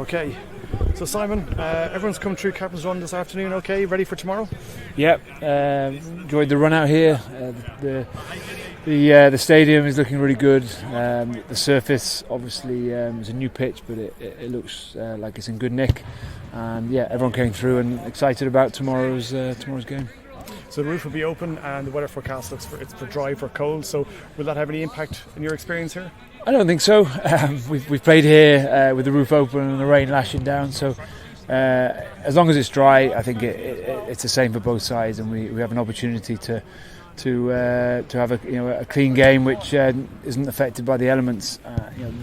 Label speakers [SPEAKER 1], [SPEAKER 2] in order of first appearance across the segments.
[SPEAKER 1] Okay, so Simon, everyone's come through Captain's Run this afternoon, okay? Ready for tomorrow?
[SPEAKER 2] Yep, enjoyed the run out here. The stadium is looking really good. The surface obviously is a new pitch, but it looks like it's in good nick. And yeah, everyone came through and excited about tomorrow's game.
[SPEAKER 1] So the roof will be open and the weather forecast looks it's for dry, for cold. So will that have any impact in your experience here?
[SPEAKER 2] I don't think so. We've played here with the roof open and the rain lashing down. So as long as it's dry, I think it's the same for both sides, and we have an opportunity to have a clean game which isn't affected by the elements.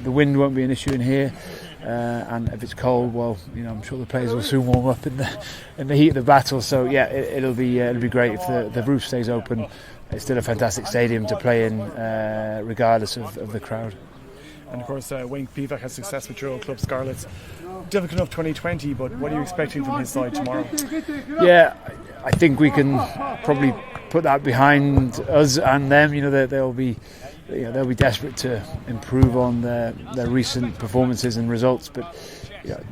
[SPEAKER 2] The wind won't be an issue in here, and if it's cold, well, I'm sure the players will soon warm up in the heat of the battle. So yeah, it'll be great if the roof stays open. It's still a fantastic stadium to play in, regardless of the crowd.
[SPEAKER 1] And of course, Wayne Pivac had success with your old club Scarlets. Difficult enough 2020, but what are you expecting from his side tomorrow?
[SPEAKER 2] Yeah, I think we can probably put that behind us and them. They'll be desperate to improve on their recent performances and results, but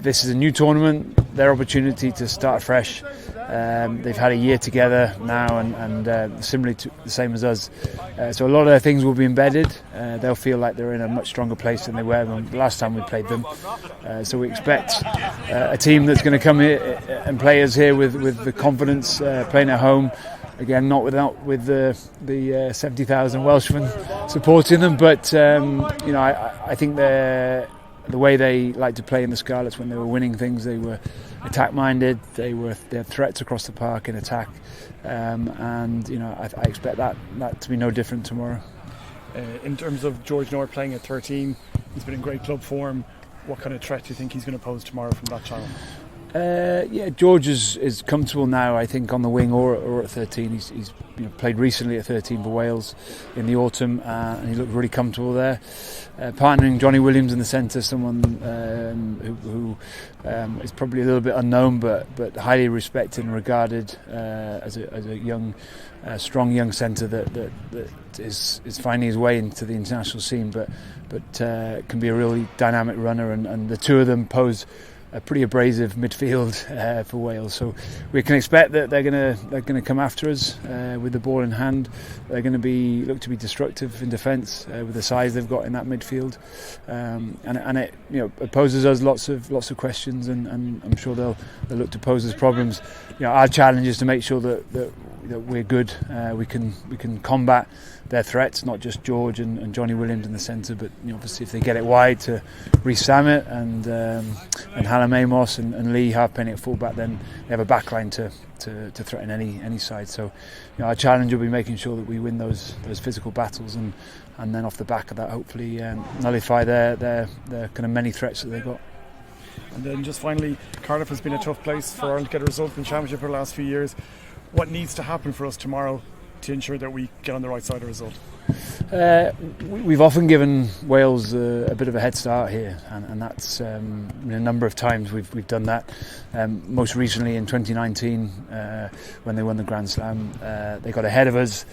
[SPEAKER 2] this is a new tournament, their opportunity to start fresh. They've had a year together now, and similarly to the same as us, so a lot of their things will be embedded. They'll feel like they're in a much stronger place than they were the last time we played them. So we expect a team that's going to come here and play us here with the confidence, playing at home. Again, not with the 70,000 Welshmen supporting them, but I think the way they like to play in the Scarlets, when they were winning things, they were attack-minded. They had threats across the park in attack, and I expect that to be no different tomorrow.
[SPEAKER 1] In terms of George North playing at 13, he's been in great club form. What kind of threat do you think he's going to pose tomorrow from that channel?
[SPEAKER 2] George is comfortable now, I think, on the wing or at 13. He's played recently at 13 for Wales in the autumn, and he looked really comfortable there. Partnering Johnny Williams in the centre, someone who is probably a little bit unknown, but highly respected and regarded as a young, strong young centre that is finding his way into the international scene, but can be a really dynamic runner, and the two of them pose a pretty abrasive midfield for Wales, so we can expect that they're going to come after us with the ball in hand. They're going to look to be destructive in defence with the size they've got in that midfield, and it poses us lots of questions, and I'm sure they'll look to pose us problems. Our challenge is to make sure that we're good. We can combat their threats, not just George and Johnny Williams in the centre, but obviously if they get it wide to Reece Samet and Hallam Amos and Lee halfpenny at fullback, then they have a backline to threaten any side. So our challenge will be making sure that we win those physical battles, and then off the back of that, hopefully nullify their kind of many threats that they've got.
[SPEAKER 1] And then just finally, Cardiff has been a tough place for Ireland to get a result in the Championship for the last few years. What needs to happen for us tomorrow to ensure that we get on the right side of the result?
[SPEAKER 2] We've often given Wales a bit of a head start here, and that's a number of times we've done that. Most recently in 2019, when they won the Grand Slam, they got ahead of us.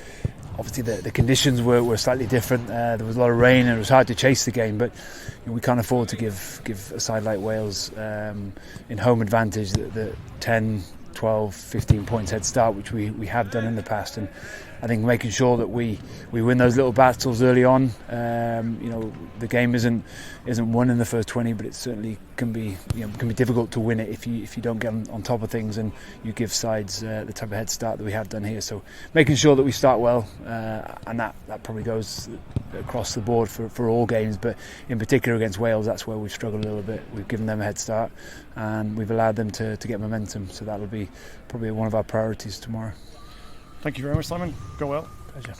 [SPEAKER 2] Obviously the conditions were slightly different. There was a lot of rain and it was hard to chase the game, but we can't afford to give a side like Wales in home advantage the 10, 12, 15 points head start, which we have done in the past. And I think making sure that we win those little battles early on. The game isn't won in the first 20, but it certainly can be difficult to win it if you don't get on top of things and you give sides the type of head start that we have done here. So making sure that we start well, and that probably goes across the board for all games, but in particular against Wales, that's where we've struggled a little bit. We've given them a head start and we've allowed them to get momentum, so that'll be probably one of our priorities tomorrow.
[SPEAKER 1] Thank you very much, Simon. Go well.
[SPEAKER 2] Pleasure.